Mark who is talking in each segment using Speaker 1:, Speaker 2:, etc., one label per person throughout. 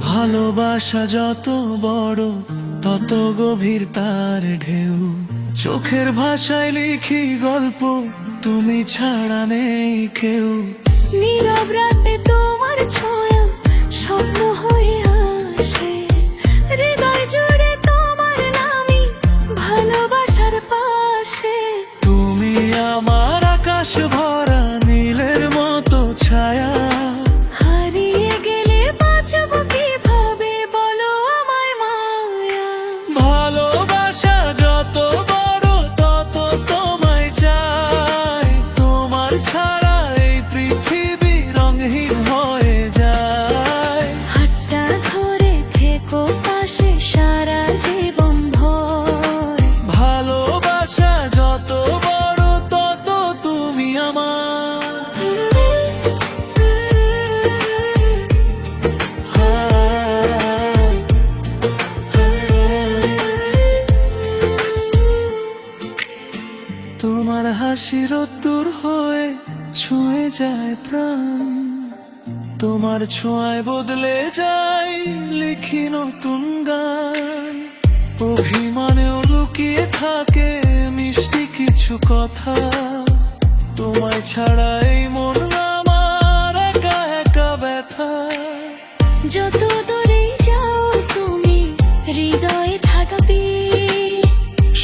Speaker 1: ভালোবাসা যত বড় তত গভীর তার ঢেউ। চোখের ভাষায় লিখি গল্প, তুমি ছাড়া নেই কেউ।
Speaker 2: নীরব রাতে তোমার ছায়া স্বপ্ন হয়ে আসে, হৃদয় জুড়ে তোমার নামই ভালোবাসার পাশে।
Speaker 1: তুমি আমার আকাশ ভরা নীলের মতো ছায়া,
Speaker 2: হারিয়ে গেলে বাঁচব কিভাবে বলো আমায় মায়া।
Speaker 1: ভালোবাসা যত বড় তত তোমায় চাই, তোমার ছাড়া এই পৃথিবী রঙহীন হয়ে যায়।
Speaker 2: হাতটা ধরে থেকো পাশে সারা জীবন ভর।
Speaker 1: ভালোবাসা যত বড় তত তুমি আমার। তোমার হাসি রোদ্দুর হয়ে ছুঁয়ে যায় প্রাণ, তোমার ছোঁয়ায় বদলে যায় লিখি নতুন গান। অভিমানেও লুকিয়ে থাকে মিষ্টি কিছু কথা, তোমায় ছাড়া এই মন আমার একা একা ব্যথা।
Speaker 2: যত দূরে যাও তুমি হৃদয়ে থাকবে,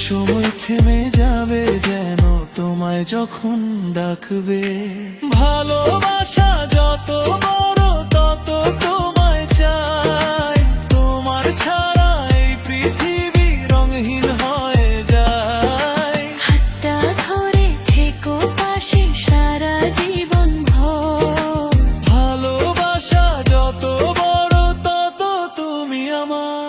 Speaker 1: সময় থেমে যাবে যেন তোমায় যখন ডাকবে। ভালোবাসা যত বড় তত তোমায় চাই, তোমার ছাড়া এই পৃথিবী রঙহীন হয়ে যায়।
Speaker 2: হাতটা ধরে থেকো পাশে সারা জীবন ভর।
Speaker 1: ভালোবাসা যত বড় তত তুমি আমার।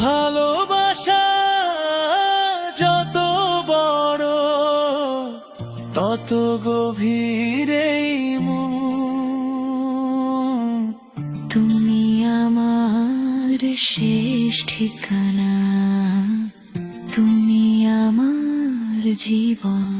Speaker 1: ভালোবাসা যত বড় তত গভীর এই মন।
Speaker 2: তুমি আমার শেষ ঠিকানা, তুমি আমার জীবন।